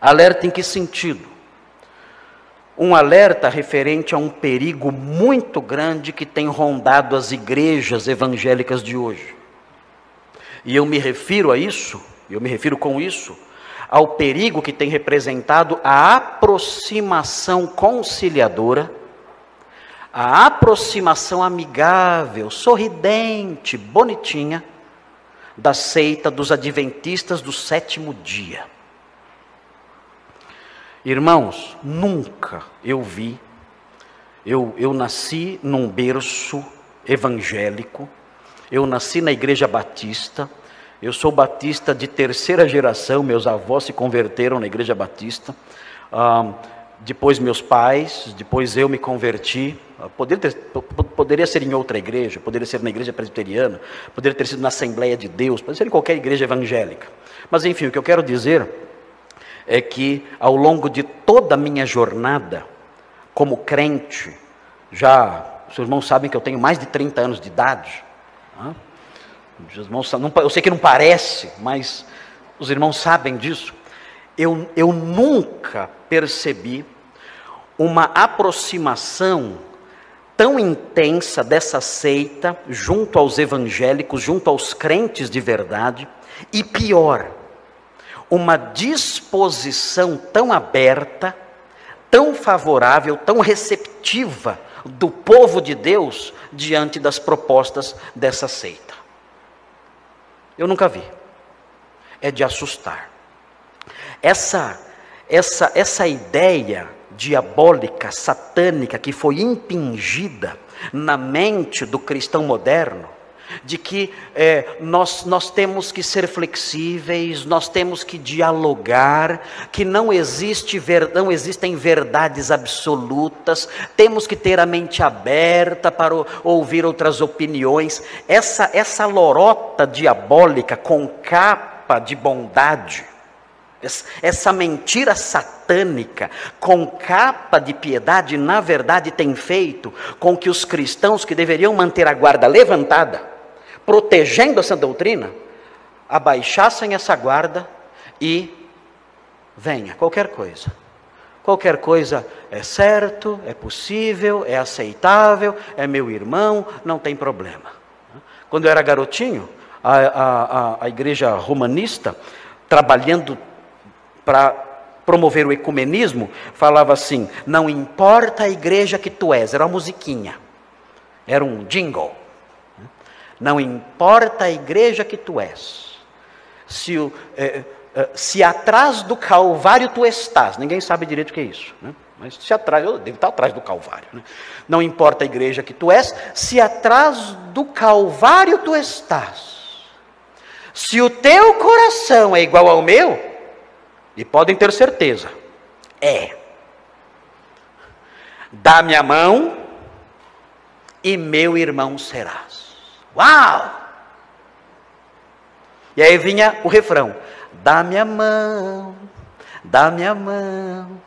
Alerta em que sentido? Um alerta referente a um perigo muito grande que tem rondado as igrejas evangélicas de hoje. E eu me refiro a isso, com isso, ao perigo que tem representado a aproximação conciliadora, a aproximação amigável, sorridente, bonitinha, da seita dos adventistas do sétimo dia. Irmãos, nunca eu vi, eu nasci num berço evangélico, eu nasci na igreja batista, eu sou batista de terceira geração, meus avós se converteram na igreja batista, depois meus pais, depois eu me converti, poderia ser em outra igreja, poderia ser na igreja presbiteriana, poderia ter sido na Assembleia de Deus, poderia ser em qualquer igreja evangélica, mas enfim, o que eu quero dizer é que ao longo de toda a minha jornada como crente, os irmãos sabem que eu tenho mais de 30 anos de idade, os irmãos, eu sei que não parece, mas os irmãos sabem disso, eu nunca percebi uma aproximação tão intensa dessa seita junto aos evangélicos, junto aos crentes de verdade, e pior, uma disposição tão aberta, tão favorável, tão receptiva do povo de Deus diante das propostas dessa seita. Eu nunca vi. É de assustar. Essa ideia diabólica, satânica, que foi impingida na mente do cristão moderno, de que nós temos que ser flexíveis, nós temos que dialogar, que não existem verdades absolutas, temos que ter a mente aberta para ouvir outras opiniões. Essa lorota diabólica com capa de bondade, essa mentira satânica com capa de piedade, na verdade tem feito com que os cristãos que deveriam manter a guarda levantada, protegendo essa doutrina, abaixassem essa guarda e venha, qualquer coisa é certo, é possível, é aceitável, é meu irmão, não tem problema. Quando eu era garotinho, a igreja romanista, trabalhando para promover o ecumenismo, falava assim: não importa a igreja que tu és, era uma musiquinha, era um jingle. Não importa a igreja que tu és, se atrás do Calvário tu estás, ninguém sabe direito o que é isso, né? Mas se atrás, eu devo estar atrás do Calvário, né? Não importa a igreja que tu és, se atrás do Calvário tu estás, se o teu coração é igual ao meu, e podem ter certeza, dá-me a mão e meu irmão serás. Uau! E aí vinha o refrão: dá-me a mão, dá-me a mão,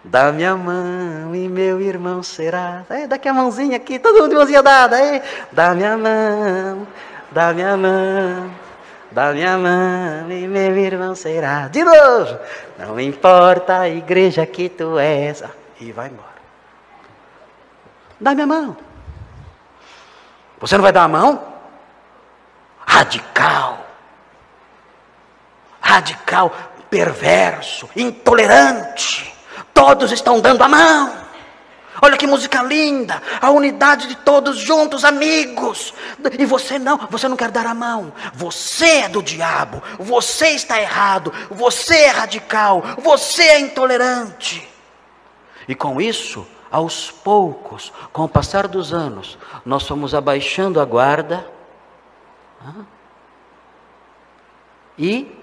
dá-me a mão e meu irmão será. Daqui a mãozinha aqui, todo mundo de mãozinha dada. Dá-me a mão, dá-me a mão, dá-me a mão e meu irmão será. De novo: não importa a igreja que tu és. E vai embora. Dá-me a mão. Você não vai dar a mão? Radical, perverso, intolerante. Todos estão dando a mão. Olha que música linda, a unidade de todos juntos, amigos. E você não quer dar a mão. Você é do diabo, você está errado, você é radical, você é intolerante. E com isso, aos poucos, com o passar dos anos, nós fomos abaixando a guarda e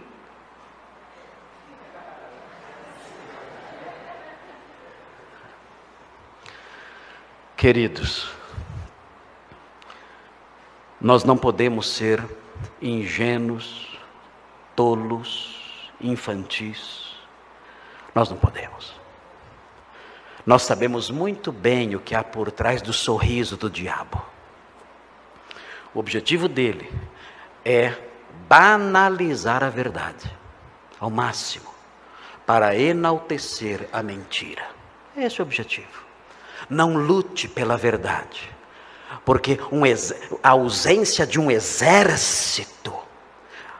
queridos, nós não podemos ser ingênuos, tolos, infantis. Nós não podemos. Nós sabemos muito bem o que há por trás do sorriso do diabo. O objetivo dele é banalizar a verdade ao máximo, para enaltecer a mentira. Esse é o objetivo. Não lute pela verdade, porque a ausência de um exército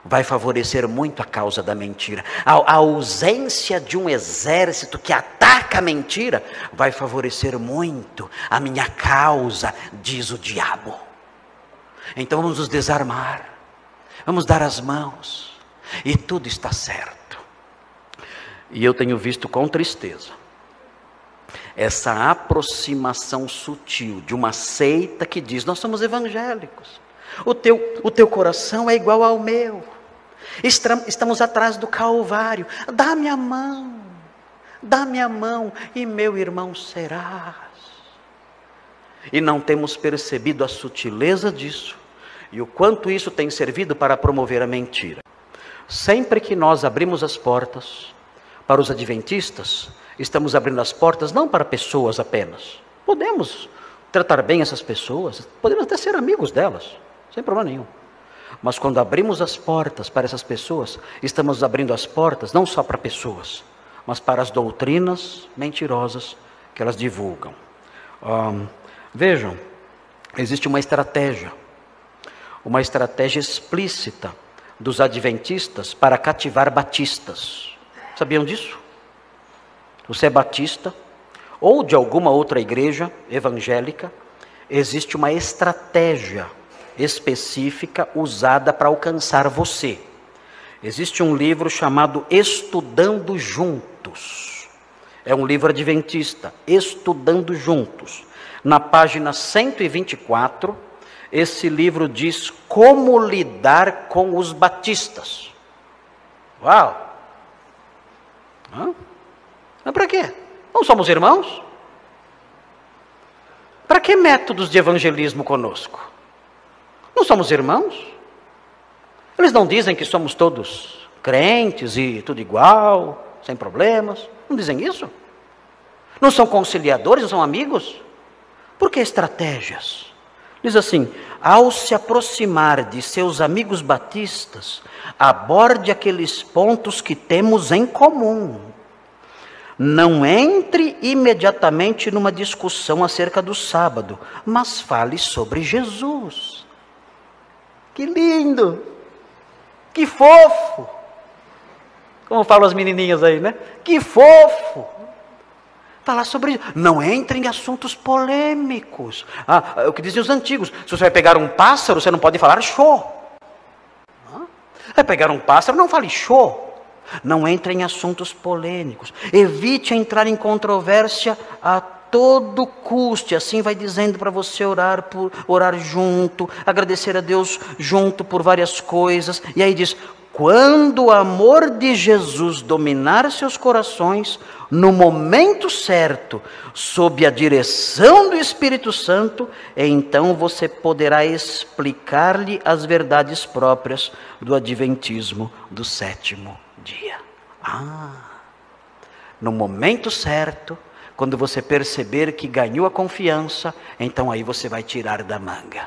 vai favorecer muito a causa da mentira. A ausência de um exército que ataca a mentira vai favorecer muito a minha causa, diz o diabo. Então vamos nos desarmar, vamos dar as mãos, e tudo está certo. E eu tenho visto com tristeza essa aproximação sutil de uma seita que diz: nós somos evangélicos, o teu coração é igual ao meu, estamos atrás do Calvário, dá-me a mão e meu irmão serás. E não temos percebido a sutileza disso e o quanto isso tem servido para promover a mentira. Sempre que nós abrimos as portas para os adventistas, estamos abrindo as portas não para pessoas apenas. Podemos tratar bem essas pessoas, podemos até ser amigos delas, sem problema nenhum. Mas quando abrimos as portas para essas pessoas, estamos abrindo as portas não só para pessoas, mas para as doutrinas mentirosas que elas divulgam. Vejam, existe uma estratégia explícita dos adventistas para cativar batistas. Sabiam disso? Você é batista ou de alguma outra igreja evangélica, existe uma estratégia específica usada para alcançar você. Existe um livro chamado Estudando Juntos. É um livro adventista, Estudando Juntos. Na página 124, esse livro diz como lidar com os batistas. Uau! Mas para quê? Não somos irmãos? Para que métodos de evangelismo conosco? Não somos irmãos? Eles não dizem que somos todos crentes e tudo igual, sem problemas? Não dizem isso? Não são conciliadores, não são amigos? Por que estratégias? Diz assim: ao se aproximar de seus amigos batistas, aborde aqueles pontos que temos em comum. Não entre imediatamente numa discussão acerca do sábado, mas fale sobre Jesus. Que lindo! Que fofo! Como falam as menininhas aí, né? Que fofo! Falar sobre isso. Não entre em assuntos polêmicos. O que diziam os antigos: se você vai pegar um pássaro, você não pode falar show. Vai pegar um pássaro, não fale show. Não entre em assuntos polêmicos. Evite entrar em controvérsia a todo custo. E assim vai dizendo para você orar junto, agradecer a Deus junto por várias coisas. E aí diz: quando o amor de Jesus dominar seus corações, no momento certo, sob a direção do Espírito Santo, então você poderá explicar-lhe as verdades próprias do adventismo do sétimo dia. No momento certo, quando você perceber que ganhou a confiança, então aí você vai tirar da manga.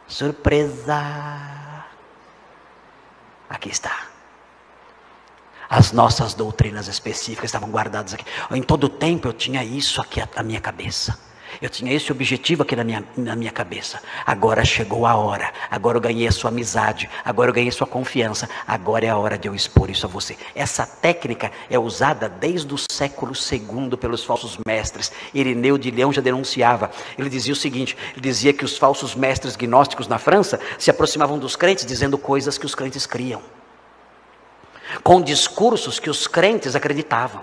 Surpresa! Aqui está. As nossas doutrinas específicas estavam guardadas aqui. Em todo o tempo eu tinha isso aqui na minha cabeça. Eu tinha esse objetivo aqui na minha cabeça. Agora chegou a hora. Agora eu ganhei a sua amizade. Agora eu ganhei a sua confiança. Agora é a hora de eu expor isso a você. Essa técnica é usada desde o século II pelos falsos mestres. Irineu de Leão já denunciava. Ele dizia o seguinte: ele dizia que os falsos mestres gnósticos na França se aproximavam dos crentes dizendo coisas que os crentes criam, com discursos que os crentes acreditavam.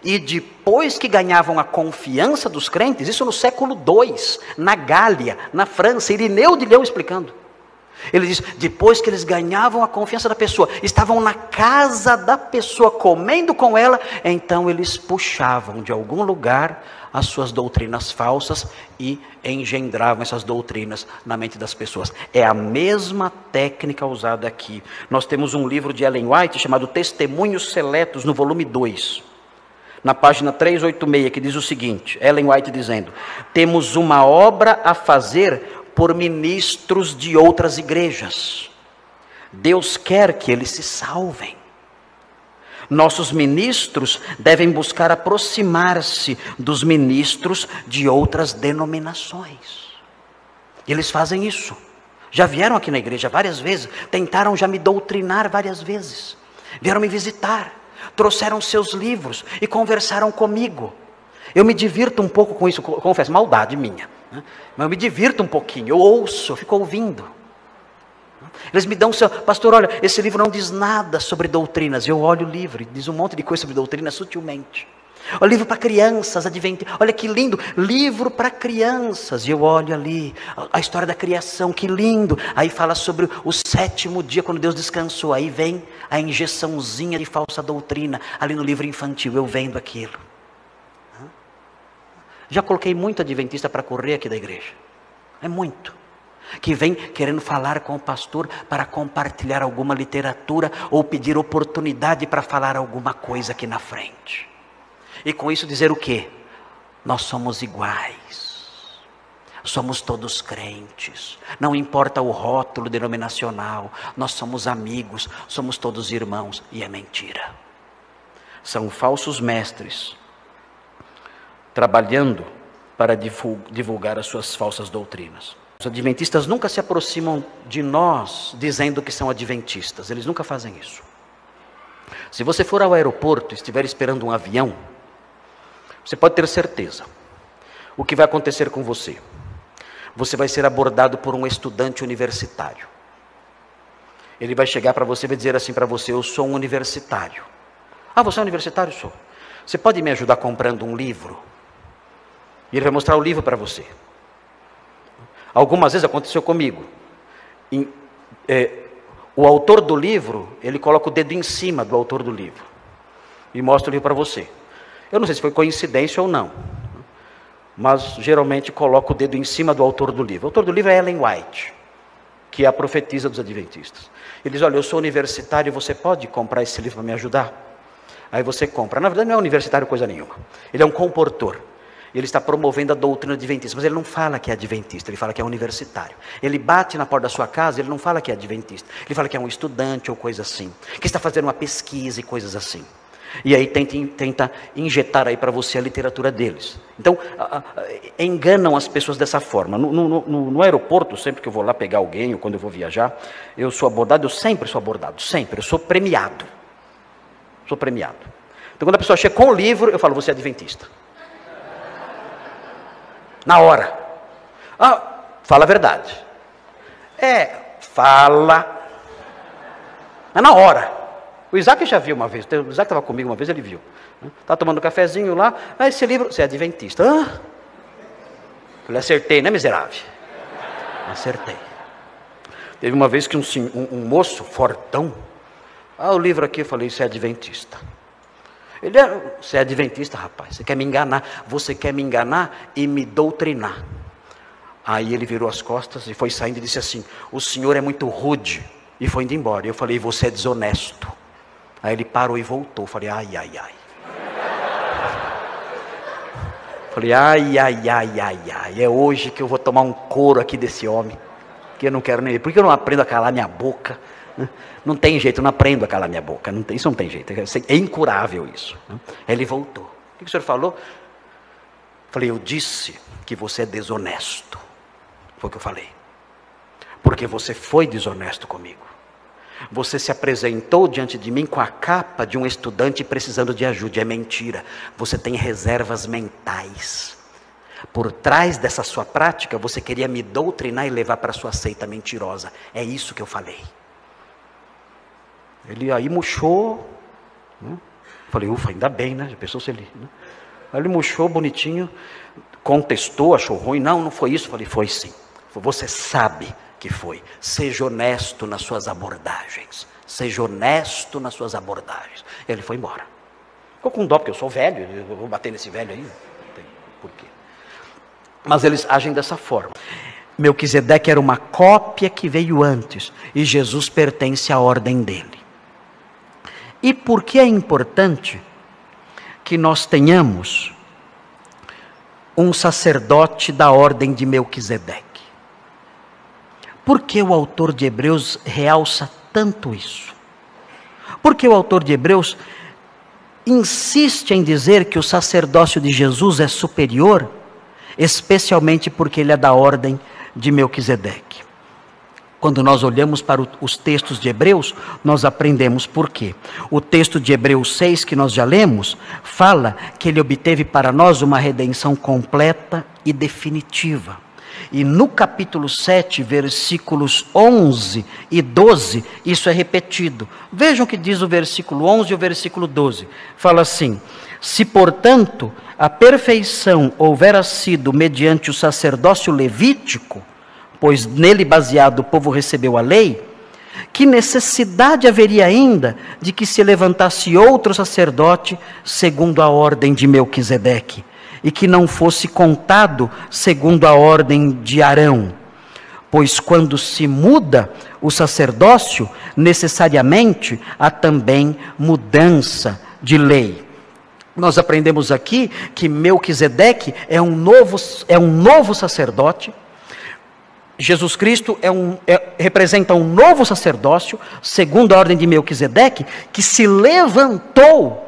E depois que ganhavam a confiança dos crentes, isso no século II, na Gália, na França, Irineu de Leão explicando. Ele diz: depois que eles ganhavam a confiança da pessoa, estavam na casa da pessoa, comendo com ela, então eles puxavam de algum lugar as suas doutrinas falsas e engendravam essas doutrinas na mente das pessoas. É a mesma técnica usada aqui. Nós temos um livro de Ellen White chamado Testemunhos Seletos, no volume 2. Na página 386, que diz o seguinte, Ellen White dizendo: temos uma obra a fazer por ministros de outras igrejas. Deus quer que eles se salvem. Nossos ministros devem buscar aproximar-se dos ministros de outras denominações. E eles fazem isso. Já vieram aqui na igreja várias vezes, tentaram já me doutrinar várias vezes. Vieram me visitar, trouxeram seus livros e conversaram comigo. Eu me divirto um pouco com isso, confesso, maldade minha, né? Mas eu me divirto um pouquinho, eu ouço, eu fico ouvindo. Eles me dão, pastor, olha, esse livro não diz nada sobre doutrinas. Eu olho o livro e diz um monte de coisa sobre doutrina sutilmente. O livro para crianças, olha que lindo, livro para crianças. E eu olho ali, a história da criação, que lindo. Aí fala sobre o 7º dia, quando Deus descansou. Aí vem a injeçãozinha de falsa doutrina, ali no livro infantil, eu vendo aquilo. Já coloquei muito adventista para correr aqui da igreja. É muito. Que vem querendo falar com o pastor para compartilhar alguma literatura ou pedir oportunidade para falar alguma coisa aqui na frente. E com isso dizer o quê? Nós somos iguais. Somos todos crentes. Não importa o rótulo denominacional. Nós somos amigos, somos todos irmãos. E é mentira. São falsos mestres trabalhando para divulgar as suas falsas doutrinas. Os adventistas nunca se aproximam de nós dizendo que são adventistas. Eles nunca fazem isso. Se você for ao aeroporto e estiver esperando um avião, você pode ter certeza. O que vai acontecer com você? Você vai ser abordado por um estudante universitário. Ele vai chegar para você e vai dizer assim para você: eu sou um universitário. Ah, você é um universitário? Sou. Você pode me ajudar comprando um livro? E ele vai mostrar o livro para você. Algumas vezes aconteceu comigo. O autor do livro, ele coloca o dedo em cima do autor do livro e mostra o livro para você. Eu não sei se foi coincidência ou não, mas geralmente coloca o dedo em cima do autor do livro. O autor do livro é Ellen White, que é a profetisa dos adventistas. Ele diz: olha, eu sou universitário, você pode comprar esse livro para me ajudar? Aí você compra. Na verdade não é universitário coisa nenhuma. Ele é um comportor. Ele está promovendo a doutrina adventista, mas ele não fala que é adventista, ele fala que é universitário. Ele bate na porta da sua casa, ele não fala que é adventista, ele fala que é um estudante ou coisa assim, que está fazendo uma pesquisa e coisas assim. E aí tenta injetar aí para você a literatura deles. Então, enganam as pessoas dessa forma. No aeroporto, sempre que eu vou lá pegar alguém, ou quando eu vou viajar, eu sou abordado, eu sempre sou abordado, sempre, eu sou premiado. Sou premiado. Então, quando a pessoa chega com o livro, eu falo: você é adventista. Na hora. Ah, fala a verdade. Fala. Mas na hora. O Isaac já viu uma vez. O Isaac estava comigo uma vez, ele viu. Estava tomando um cafezinho lá. Ah, esse livro, você é adventista. Ah. Eu acertei, né, miserável? Acertei. Teve uma vez que um moço fortão. Ah, o livro aqui, eu falei: você é adventista. Você é adventista, rapaz, você quer me enganar. Você quer me enganar e me doutrinar. Aí ele virou as costas e foi saindo e disse assim: o senhor é muito rude. E foi indo embora. Eu falei: você é desonesto. Aí ele parou e voltou. Eu falei: ai, ai, ai. Falei: ai, ai, ai, ai, ai. É hoje que eu vou tomar um couro aqui desse homem, que eu não quero nem. Por que eu não aprendo a calar minha boca? Não tem jeito, eu não aprendo a calar minha boca. Isso não tem jeito, é incurável isso. Ele voltou. O que o senhor falou? Falei: eu disse que você é desonesto. Foi o que eu falei. Porque você foi desonesto comigo. Você se apresentou diante de mim com a capa de um estudante precisando de ajuda. É mentira. Você tem reservas mentais. Por trás dessa sua prática, você queria me doutrinar e levar para a sua seita mentirosa. É isso que eu falei. Ele aí murchou, né? Falei: ufa, ainda bem, né? Já pensou se ele... Né? Aí ele murchou bonitinho, contestou, achou ruim. Não foi isso. Falei: foi sim. Você sabe que foi. Seja honesto nas suas abordagens. Seja honesto nas suas abordagens. Ele foi embora. Ficou com dó, porque eu sou velho, eu vou bater nesse velho aí. Não tem por quê. Mas eles agem dessa forma. Melquisedeque era uma cópia que veio antes, e Jesus pertence à ordem dele. E por que é importante que nós tenhamos um sacerdote da ordem de Melquisedeque? Por que o autor de Hebreus realça tanto isso? Porque o autor de Hebreus insiste em dizer que o sacerdócio de Jesus é superior, especialmente porque ele é da ordem de Melquisedeque. Quando nós olhamos para os textos de Hebreus, nós aprendemos por quê. O texto de Hebreus 6, que nós já lemos, fala que ele obteve para nós uma redenção completa e definitiva. E no capítulo 7, versículos 11 e 12, isso é repetido. Vejam o que diz o versículo 11 e o versículo 12. Fala assim: se, portanto, a perfeição houvera sido mediante o sacerdócio levítico, pois nele baseado o povo recebeu a lei, que necessidade haveria ainda de que se levantasse outro sacerdote segundo a ordem de Melquisedeque, e que não fosse contado segundo a ordem de Arão? Pois quando se muda o sacerdócio, necessariamente há também mudança de lei. Nós aprendemos aqui que Melquisedeque é um novo sacerdote. Jesus Cristo representa um novo sacerdócio, segundo a ordem de Melquisedeque, que se levantou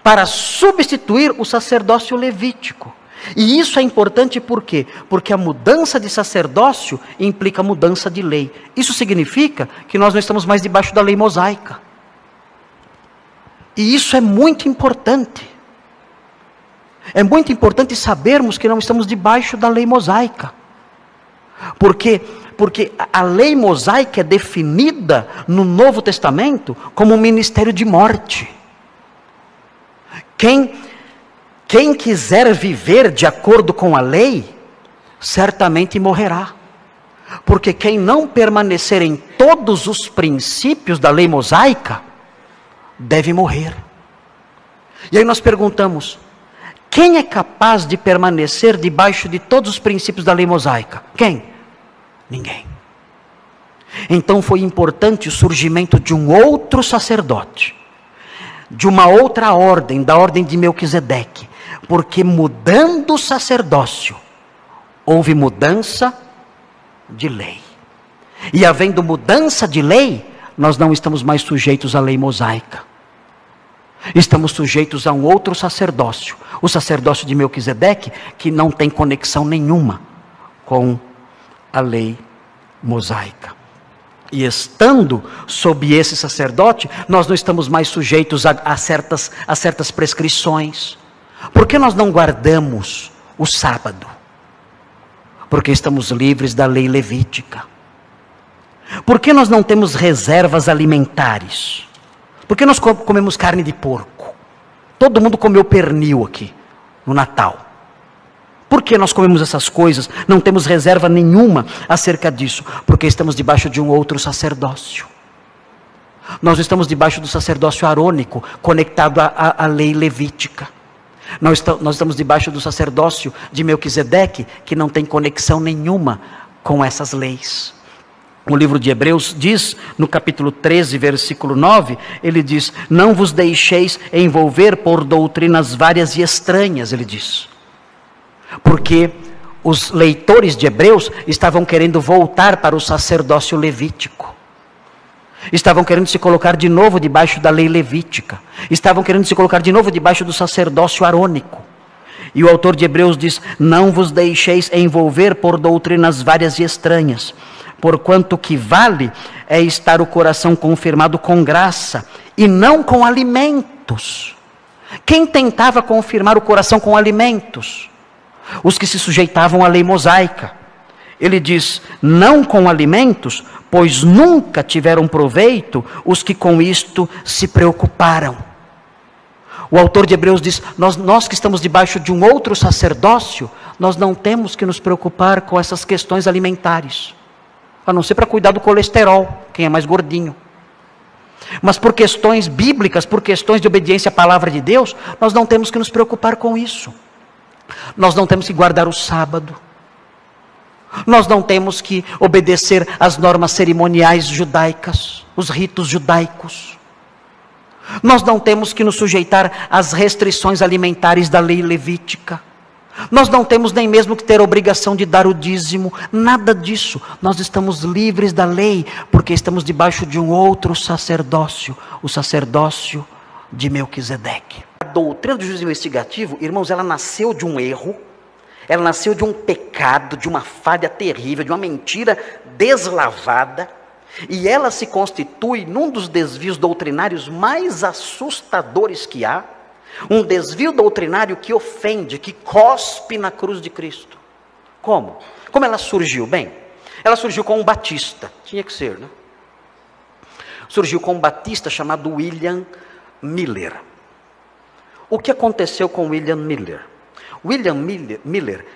para substituir o sacerdócio levítico. E isso é importante por quê? Porque a mudança de sacerdócio implica mudança de lei. Isso significa que nós não estamos mais debaixo da lei mosaica. E isso é muito importante. É muito importante sabermos que não estamos debaixo da lei mosaica. Porque a lei mosaica é definida no Novo Testamento como um ministério de morte. Quem quiser viver de acordo com a lei, certamente morrerá. Porque quem não permanecer em todos os princípios da lei mosaica, deve morrer. E aí nós perguntamos: quem é capaz de permanecer debaixo de todos os princípios da lei mosaica? Quem? Ninguém. Então foi importante o surgimento de um outro sacerdote, de uma outra ordem, da ordem de Melquisedeque, porque mudando o sacerdócio, houve mudança de lei. E havendo mudança de lei, nós não estamos mais sujeitos à lei mosaica. Estamos sujeitos a um outro sacerdócio, o sacerdócio de Melquisedeque, que não tem conexão nenhuma com a lei mosaica. E estando sob esse sacerdote, nós não estamos mais sujeitos a certas prescrições. Por que nós não guardamos o sábado? Porque estamos livres da lei levítica. Por que nós não temos reservas alimentares? Por que nós comemos carne de porco? Todo mundo comeu pernil aqui no Natal. Por que nós comemos essas coisas? Não temos reserva nenhuma acerca disso. Porque estamos debaixo de um outro sacerdócio. Nós estamos debaixo do sacerdócio arônico, conectado à lei levítica. Nós estamos debaixo do sacerdócio de Melquisedeque, que não tem conexão nenhuma com essas leis. O livro de Hebreus diz, no capítulo 13, versículo 9, ele diz: não vos deixeis envolver por doutrinas várias e estranhas, ele diz. Porque os leitores de Hebreus estavam querendo voltar para o sacerdócio levítico. Estavam querendo se colocar de novo debaixo da lei levítica. Estavam querendo se colocar de novo debaixo do sacerdócio arônico. E o autor de Hebreus diz: não vos deixeis envolver por doutrinas várias e estranhas, porquanto o que vale é estar o coração confirmado com graça, e não com alimentos. Quem tentava confirmar o coração com alimentos? Os que se sujeitavam à lei mosaica. Ele diz: não com alimentos, pois nunca tiveram proveito os que com isto se preocuparam. O autor de Hebreus diz: nós que estamos debaixo de um outro sacerdócio, nós não temos que nos preocupar com essas questões alimentares, a não ser para cuidar do colesterol, quem é mais gordinho. Mas por questões bíblicas, por questões de obediência à palavra de Deus, nós não temos que nos preocupar com isso. Nós não temos que guardar o sábado. Nós não temos que obedecer às normas cerimoniais judaicas, os ritos judaicos. Nós não temos que nos sujeitar às restrições alimentares da lei levítica. Nós não temos nem mesmo que ter a obrigação de dar o dízimo, nada disso. Nós estamos livres da lei, porque estamos debaixo de um outro sacerdócio, o sacerdócio de Melquisedeque. A doutrina do juízo investigativo, irmãos, ela nasceu de um erro, ela nasceu de um pecado, de uma falha terrível, de uma mentira deslavada, e ela se constitui num dos desvios doutrinários mais assustadores que há, um desvio doutrinário que ofende, que cospe na cruz de Cristo. Como? Como ela surgiu? Bem, ela surgiu com um batista, tinha que ser, né? Surgiu com um batista chamado William Miller. O que aconteceu com William Miller? William Miller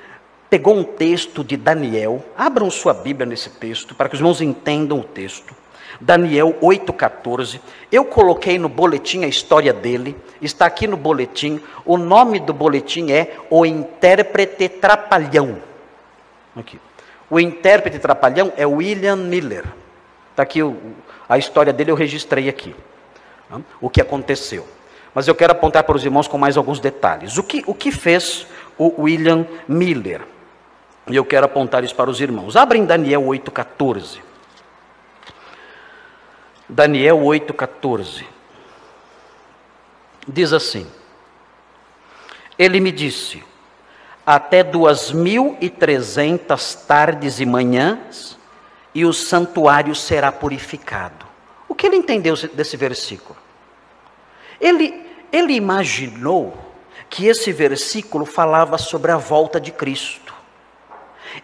pegou um texto de Daniel, abram sua Bíblia nesse texto, para que os irmãos entendam o texto. Daniel 8,14, eu coloquei no boletim a história dele, está aqui no boletim, o nome do boletim é O Intérprete Trapalhão. Aqui. O intérprete trapalhão é William Miller. Está aqui a história dele, eu registrei aqui. O que aconteceu. Mas eu quero apontar para os irmãos com mais alguns detalhes. O que fez o William Miller? E eu quero apontar isso para os irmãos. Abrem Daniel 8,14. Daniel 8,14. Diz assim: ele me disse, até 2.300 tardes e manhãs, e o santuário será purificado. O que ele entendeu desse versículo? Ele imaginou que esse versículo falava sobre a volta de Cristo.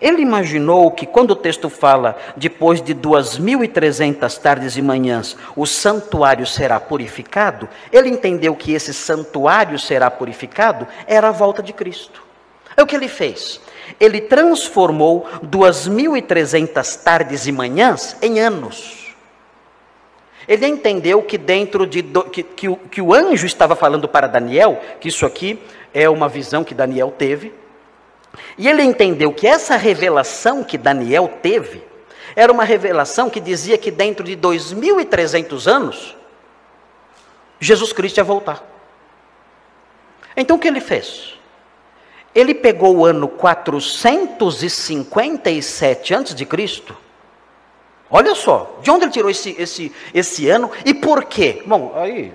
Ele imaginou que quando o texto fala, depois de 2.300 tardes e manhãs, o santuário será purificado, ele entendeu que esse santuário será purificado era a volta de Cristo. É o que ele fez. Ele transformou 2.300 tardes e manhãs em anos. Ele entendeu que dentro de que o anjo estava falando para Daniel, que isso aqui é uma visão que Daniel teve, e ele entendeu que essa revelação que Daniel teve, era uma revelação que dizia que dentro de 2.300 anos, Jesus Cristo ia voltar. Então o que ele fez? Ele pegou o ano 457 a.C., olha só, de onde ele tirou esse ano e por quê? Bom, aí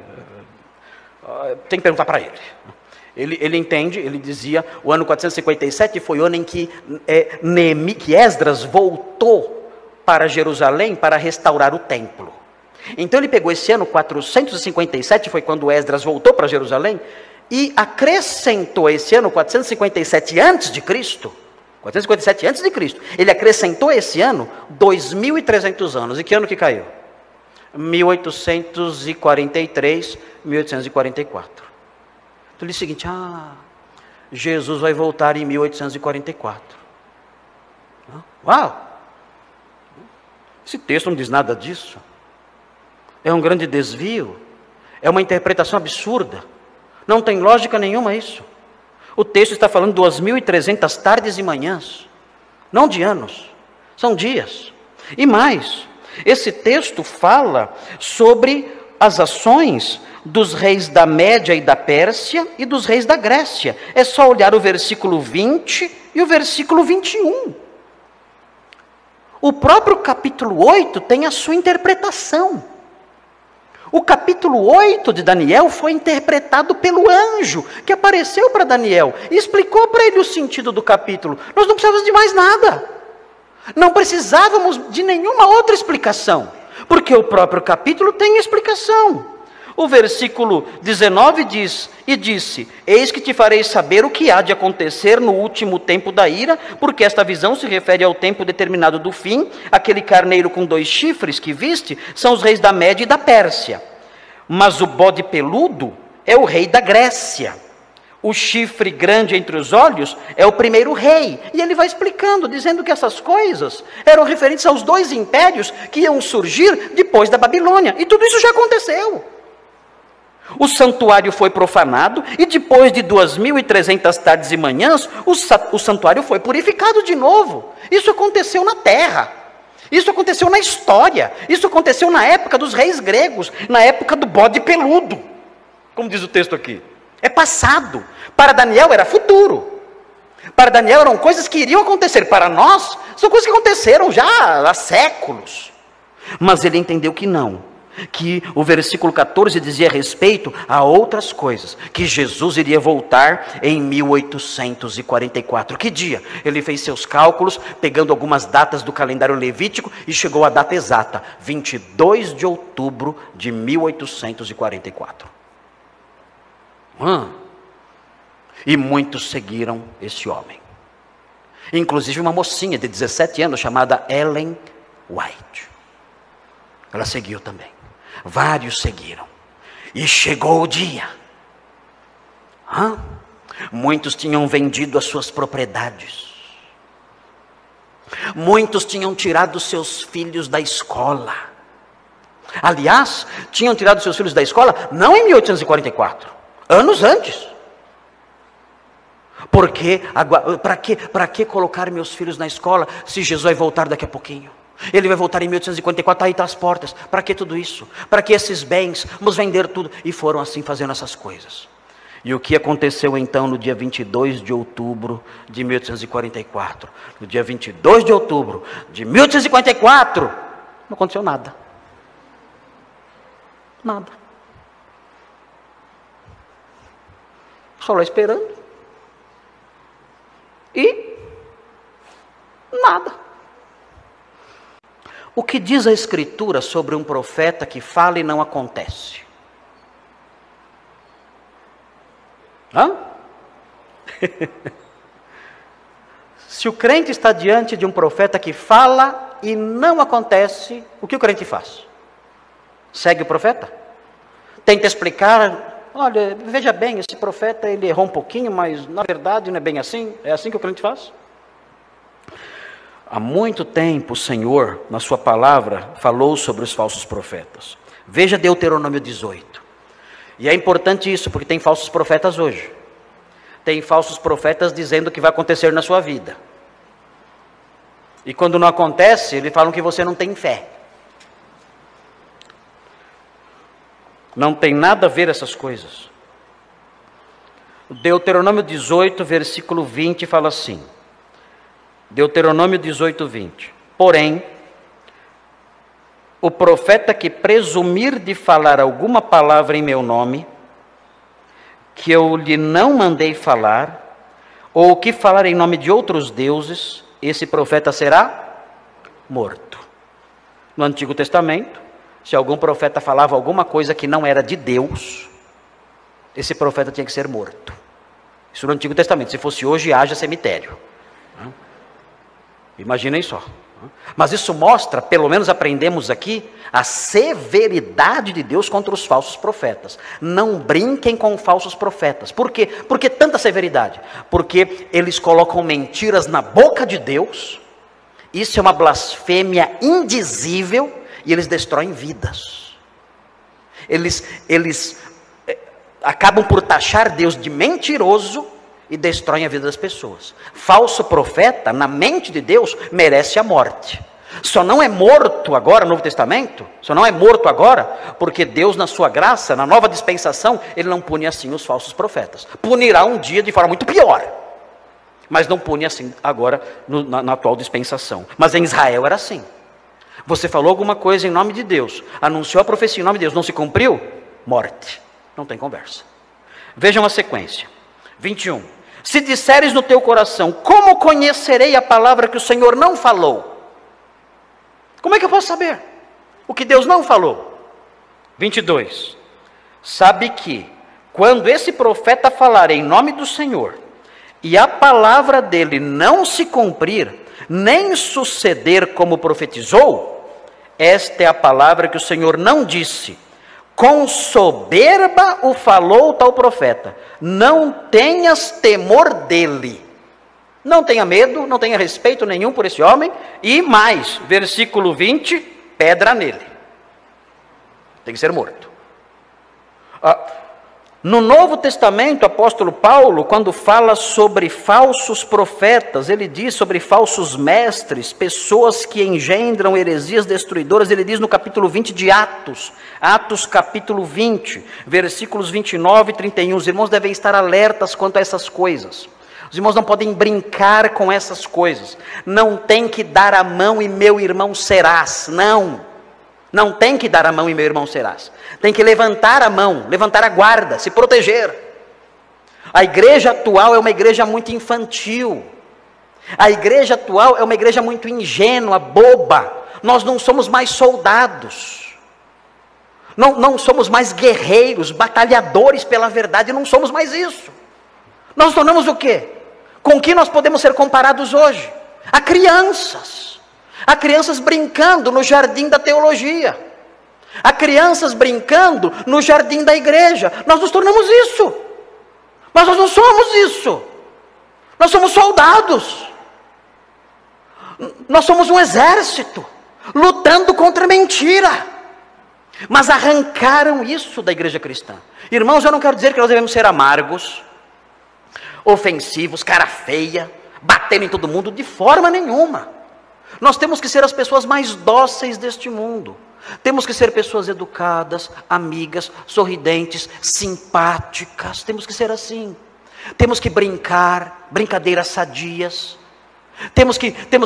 tem que perguntar para ele. Ele entende, ele dizia, o ano 457 foi o ano em que Esdras voltou para Jerusalém para restaurar o templo. Então ele pegou esse ano 457, foi quando Esdras voltou para Jerusalém, e acrescentou esse ano 457 a.C., 457 a.C., ele acrescentou esse ano 2.300 anos. E que ano que caiu? 1843, 1844. Então ele diz o seguinte, Jesus vai voltar em 1844. Uau! Esse texto não diz nada disso. É um grande desvio, é uma interpretação absurda. Não tem lógica nenhuma isso. O texto está falando de 2.300 tardes e manhãs, não de anos, são dias. E mais, esse texto fala sobre as ações dos reis da Média e da Pérsia e dos reis da Grécia. É só olhar o versículo 20 e o versículo 21. O próprio capítulo 8 tem a sua interpretação. O capítulo 8 de Daniel foi interpretado pelo anjo que apareceu para Daniel e explicou para ele o sentido do capítulo. Nós não precisávamos de mais nada. Não precisávamos de nenhuma outra explicação, porque o próprio capítulo tem explicação. O versículo 19 diz, e disse, eis que te farei saber o que há de acontecer no último tempo da ira, porque esta visão se refere ao tempo determinado do fim. Aquele carneiro com 2 chifres que viste, são os reis da Média e da Pérsia. Mas o bode peludo é o rei da Grécia. O chifre grande entre os olhos é o primeiro rei. E ele vai explicando, dizendo que essas coisas eram referentes aos 2 impérios que iam surgir depois da Babilônia. E tudo isso já aconteceu. O santuário foi profanado e depois de 2.300 tardes e manhãs, o santuário foi purificado de novo. Isso aconteceu na terra. Isso aconteceu na história. Isso aconteceu na época dos reis gregos, na época do bode peludo. Como diz o texto aqui. É passado. Para Daniel era futuro. Para Daniel eram coisas que iriam acontecer. Para nós, são coisas que aconteceram já há séculos. Mas ele entendeu que não. que o versículo 14 dizia respeito a outras coisas, que Jesus iria voltar em 1844. Que dia? Ele fez seus cálculos, pegando algumas datas do calendário levítico, e chegou à data exata, 22 de outubro de 1844. E muitos seguiram esse homem. Inclusive uma mocinha de 17 anos, chamada Ellen White. Ela seguiu também. Vários seguiram. E chegou o dia. Muitos tinham vendido as suas propriedades. Muitos tinham tirado seus filhos da escola. Aliás, tinham tirado seus filhos da escola não em 1844, anos antes. Porque, para que colocar meus filhos na escola se Jesus vai voltar daqui a pouquinho? Ele vai voltar em 1844, aí está as portas. Para que tudo isso? Para que esses bens? Vamos vender tudo. E foram assim fazendo essas coisas. E o que aconteceu então no dia 22 de outubro de 1844? No dia 22 de outubro de 1844, não aconteceu nada. Nada. Só lá esperando. E nada. O que diz a Escritura sobre um profeta que fala e não acontece? Se o crente está diante de um profeta que fala e não acontece, o que o crente faz? Segue o profeta? Tenta explicar, olha, veja bem, esse profeta ele errou um pouquinho, mas na verdade não é bem assim. É assim que o crente faz? Há muito tempo o Senhor, na sua palavra, falou sobre os falsos profetas. Veja Deuteronômio 18. E é importante isso, porque tem falsos profetas hoje. Tem falsos profetas dizendo o que vai acontecer na sua vida. E quando não acontece, eles falam que você não tem fé. Não tem nada a ver essas coisas. Deuteronômio 18, versículo 20, fala assim. Deuteronômio 18, 20. Porém, o profeta que presumir de falar alguma palavra em meu nome, que eu lhe não mandei falar, ou que falar em nome de outros deuses, esse profeta será morto. No Antigo Testamento, se algum profeta falava alguma coisa que não era de Deus, esse profeta tinha que ser morto. Isso no Antigo Testamento. Se fosse hoje, haja cemitério. Imaginem só. Mas isso mostra, pelo menos aprendemos aqui, a severidade de Deus contra os falsos profetas. Não brinquem com falsos profetas. Por quê? Por que tanta severidade? Porque eles colocam mentiras na boca de Deus. Isso é uma blasfêmia indizível e eles destroem vidas. Eles acabam por taxar Deus de mentiroso e destroem a vida das pessoas. Falso profeta, na mente de Deus, merece a morte. Só não é morto agora no Novo Testamento, só não é morto agora, porque Deus, na sua graça, na nova dispensação, Ele não pune assim os falsos profetas. Punirá um dia de forma muito pior, mas não pune assim agora na atual dispensação. Mas em Israel era assim. Você falou alguma coisa em nome de Deus, anunciou a profecia em nome de Deus, não se cumpriu? Morte. Não tem conversa. Vejam a sequência. 21. Se disseres no teu coração, como conhecerei a palavra que o Senhor não falou? Como é que eu posso saber o que Deus não falou? 22. Sabe que, quando esse profeta falar em nome do Senhor, e a palavra dele não se cumprir, nem suceder como profetizou, esta é a palavra que o Senhor não disse. Com soberba o falou tal profeta. Não tenhas temor dele. Não tenha medo, não tenha respeito nenhum por esse homem. E mais, versículo 20, pedra nele. Tem que ser morto. No Novo Testamento, o apóstolo Paulo, quando fala sobre falsos profetas, ele diz sobre falsos mestres, pessoas que engendram heresias destruidoras, ele diz no capítulo 20 de Atos, Atos capítulo 20, versículos 29 e 31, os irmãos devem estar alertas quanto a essas coisas. Os irmãos não podem brincar com essas coisas, não tem que dar a mão e meu irmão serás, não. Não tem que dar a mão e meu irmão serás. Tem que levantar a mão, levantar a guarda, se proteger. A igreja atual é uma igreja muito infantil. A igreja atual é uma igreja muito ingênua, boba. Nós não somos mais soldados. Não somos mais guerreiros, batalhadores pela verdade. Não somos mais isso. Nós nos tornamos o quê? Com que nós podemos ser comparados hoje? A crianças. A crianças brincando no jardim da teologia. A crianças brincando no jardim da igreja. Nós nos tornamos isso. Mas nós não somos isso. Nós somos soldados. Nós somos um exército, lutando contra a mentira. Mas arrancaram isso da igreja cristã. Irmãos, eu não quero dizer que nós devemos ser amargos, ofensivos, cara feia, batendo em todo mundo, de forma nenhuma. Nós temos que ser as pessoas mais dóceis deste mundo. Temos que ser pessoas educadas, amigas, sorridentes, simpáticas. Temos que ser assim. Temos que brincar, brincadeiras sadias. Temos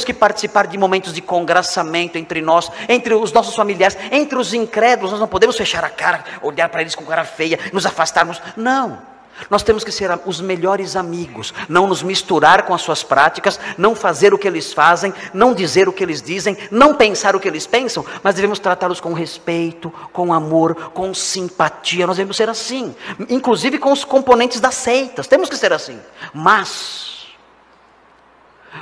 que participar de momentos de congraçamento entre nós, entre os nossos familiares, entre os incrédulos. Nós não podemos fechar a cara, olhar para eles com cara feia, nos afastarmos. Não. Nós temos que ser os melhores amigos, não nos misturar com as suas práticas, não fazer o que eles fazem, não dizer o que eles dizem, não pensar o que eles pensam, mas devemos tratá-los com respeito, com amor, com simpatia. Nós devemos ser assim, inclusive com os componentes das seitas, temos que ser assim. Mas,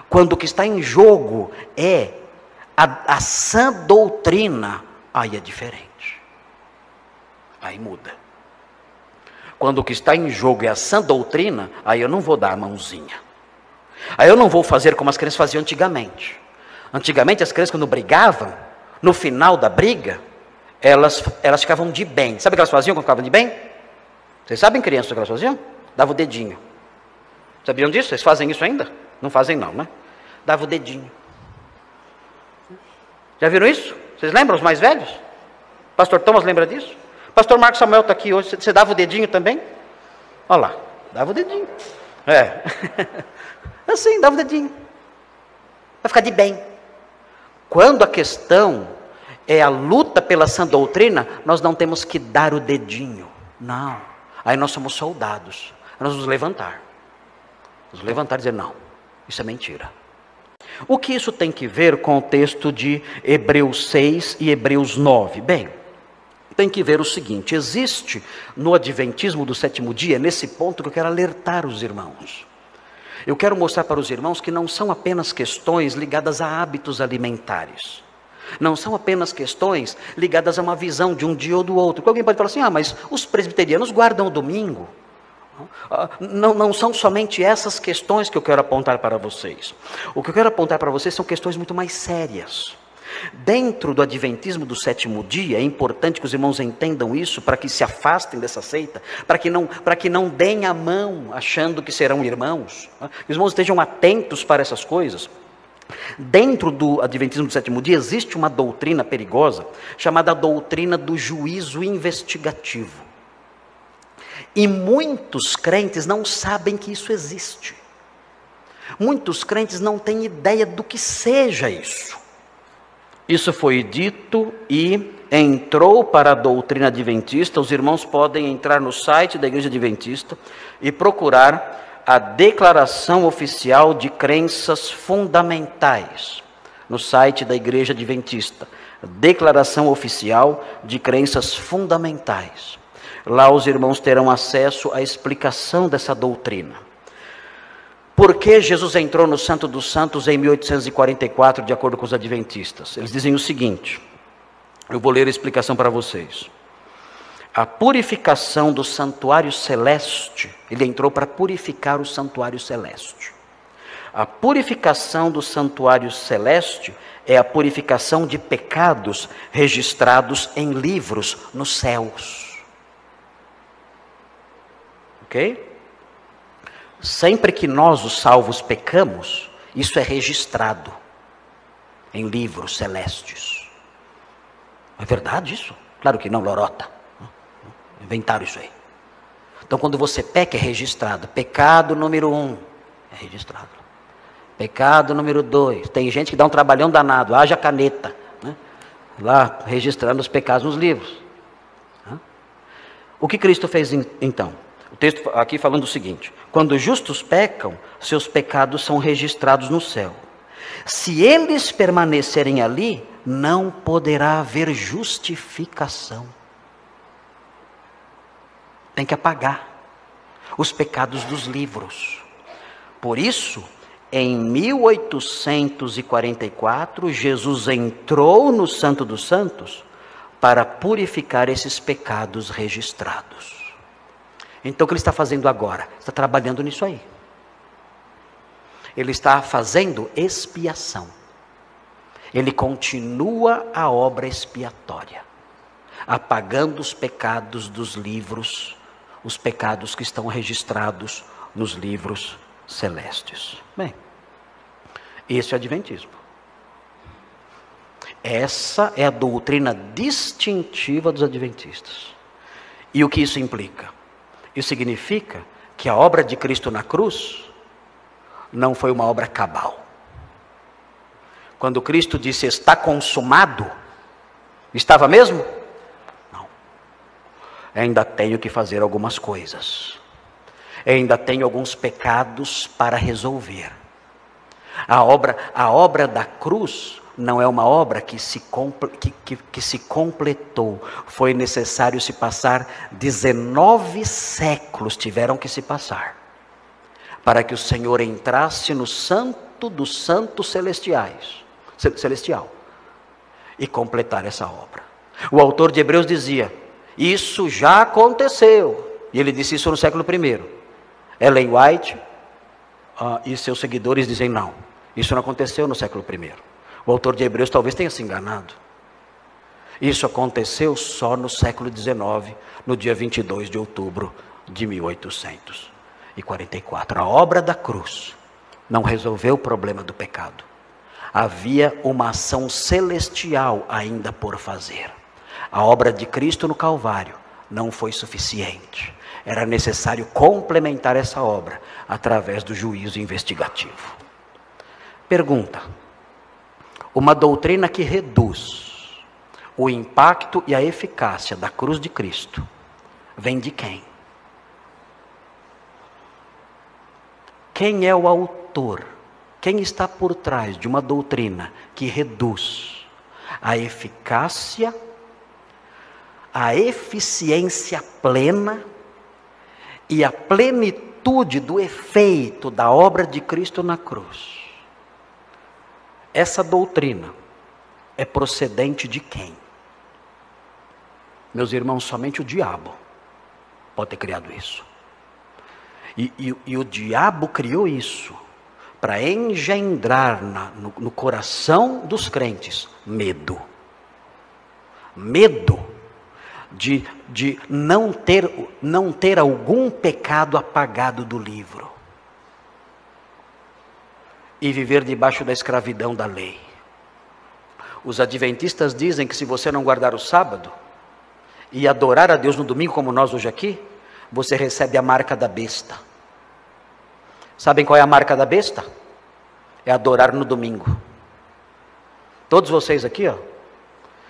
quando o que está em jogo é a sã doutrina, aí é diferente, aí muda. Quando o que está em jogo é a sã doutrina, aí eu não vou dar a mãozinha. Aí eu não vou fazer como as crianças faziam antigamente. Antigamente as crianças, quando brigavam, no final da briga, elas ficavam de bem. Sabe o que elas faziam quando ficavam de bem? Vocês sabem, crianças, o que elas faziam? Dava o dedinho. Sabiam disso? Vocês fazem isso ainda? Não fazem não, né? Dava o dedinho. Já viram isso? Vocês lembram, os mais velhos? Pastor Thomas lembra disso? Pastor Marcos Samuel está aqui hoje, você dava o dedinho também? Olha lá, dava o dedinho. É, assim, dava o dedinho. Vai ficar de bem. Quando a questão é a luta pela sã doutrina, nós não temos que dar o dedinho. Não. Aí nós somos soldados. Nós vamos nos levantar. Nos levantar e dizer, não, isso é mentira. O que isso tem que ver com o texto de Hebreus 6 e Hebreus 9? Bem, tem que ver o seguinte, existe no Adventismo do sétimo dia, nesse ponto que eu quero alertar os irmãos. Eu quero mostrar para os irmãos que não são apenas questões ligadas a hábitos alimentares. Não são apenas questões ligadas a uma visão de um dia ou do outro. Porque alguém pode falar assim, mas os presbiterianos guardam o domingo. Não são somente essas questões que eu quero apontar para vocês. O que eu quero apontar para vocês são questões muito mais sérias. Dentro do Adventismo do sétimo dia, é importante que os irmãos entendam isso, para que se afastem dessa seita, para que não deem a mão achando que serão irmãos, que os irmãos estejam atentos para essas coisas. Dentro do Adventismo do sétimo dia existe uma doutrina perigosa, chamada a doutrina do juízo investigativo. E muitos crentes não sabem que isso existe. Muitos crentes não têm ideia do que seja isso. Isso foi dito e entrou para a doutrina adventista. Os irmãos podem entrar no site da Igreja Adventista e procurar a Declaração Oficial de Crenças Fundamentais. No site da Igreja Adventista. Declaração Oficial de Crenças Fundamentais. Lá os irmãos terão acesso à explicação dessa doutrina. Por que Jesus entrou no Santo dos Santos em 1844, de acordo com os adventistas? Eles dizem o seguinte, eu vou ler a explicação para vocês. A purificação do santuário celeste, ele entrou para purificar o santuário celeste. A purificação do santuário celeste é a purificação de pecados registrados em livros nos céus. Ok? Sempre que nós, os salvos, pecamos, isso é registrado em livros celestes. É verdade isso? Claro que não, lorota. Inventaram isso aí. Então, quando você peca, é registrado. Pecado número 1, é registrado. Pecado número 2. Tem gente que dá um trabalhão danado, haja caneta, né? lá registrando os pecados nos livros. O que Cristo fez então? O texto aqui falando o seguinte: quando os justos pecam, seus pecados são registrados no céu. Se eles permanecerem ali, não poderá haver justificação. Tem que apagar os pecados dos livros. Por isso, em 1844, Jesus entrou no Santo dos Santos para purificar esses pecados registrados. Então o que ele está fazendo agora? Está trabalhando nisso aí. Ele está fazendo expiação. Ele continua a obra expiatória, apagando os pecados dos livros, os pecados que estão registrados nos livros celestes. Bem, esse é o adventismo. Essa é a doutrina distintiva dos adventistas. E o que isso implica? Isso significa que a obra de Cristo na cruz não foi uma obra cabal. Quando Cristo disse está consumado, estava mesmo? Não. Ainda tenho que fazer algumas coisas. Ainda tenho alguns pecados para resolver. A obra da cruz não é uma obra que se completou. Foi necessário se passar 19 séculos, tiveram que se passar, para que o Senhor entrasse no santo dos santos celestial e completar essa obra. O autor de Hebreus dizia, isso já aconteceu, e ele disse isso no século I. Ellen White e seus seguidores dizem não, isso não aconteceu no século I. O autor de Hebreus talvez tenha se enganado. Isso aconteceu só no século XIX, no dia 22 de outubro de 1844. A obra da cruz não resolveu o problema do pecado. Havia uma ação celestial ainda por fazer. A obra de Cristo no Calvário não foi suficiente. Era necessário complementar essa obra através do juízo investigativo. Pergunta: uma doutrina que reduz o impacto e a eficácia da cruz de Cristo vem de quem? Quem é o autor? Quem está por trás de uma doutrina que reduz a eficácia, a eficiência plena e a plenitude do efeito da obra de Cristo na cruz? Essa doutrina é procedente de quem? Meus irmãos, somente o diabo pode ter criado isso. E o diabo criou isso para engendrar no coração dos crentes medo. Medo de não ter algum pecado apagado do livro. E viver debaixo da escravidão da lei. Os adventistas dizem que se você não guardar o sábado e adorar a Deus no domingo, como nós hoje aqui, você recebe a marca da besta. Sabem qual é a marca da besta? É adorar no domingo. Todos vocês aqui,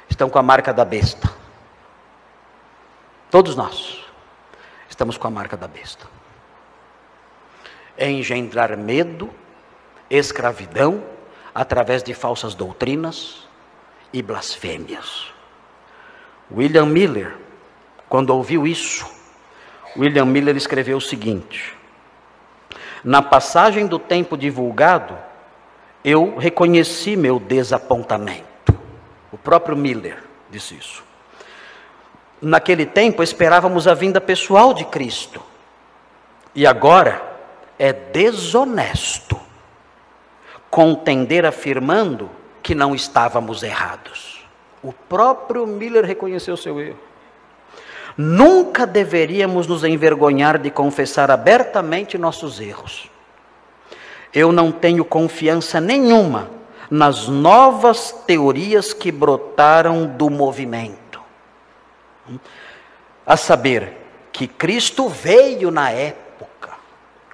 estão com a marca da besta. Todos nós estamos com a marca da besta. É engendrar medo, escravidão, através de falsas doutrinas e blasfêmias. William Miller, quando ouviu isso, William Miller escreveu o seguinte: na passagem do tempo divulgado, eu reconheci meu desapontamento. O próprio Miller disse isso. Naquele tempo esperávamos a vinda pessoal de Cristo, e agora é desonesto contender afirmando que não estávamos errados. O próprio Miller reconheceu seu erro. Nunca deveríamos nos envergonhar de confessar abertamente nossos erros. Eu não tenho confiança nenhuma nas novas teorias que brotaram do movimento. A saber, que Cristo veio na época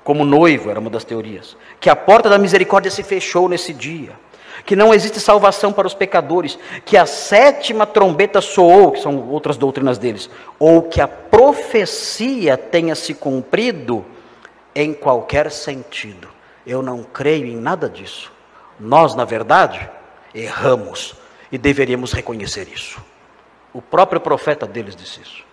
como noivo, era uma das teorias, que a porta da misericórdia se fechou nesse dia, que não existe salvação para os pecadores, que a 7ª trombeta soou, que são outras doutrinas deles, ou que a profecia tenha se cumprido em qualquer sentido. Eu não creio em nada disso. Nós, na verdade, erramos e deveríamos reconhecer isso. O próprio profeta deles disse isso.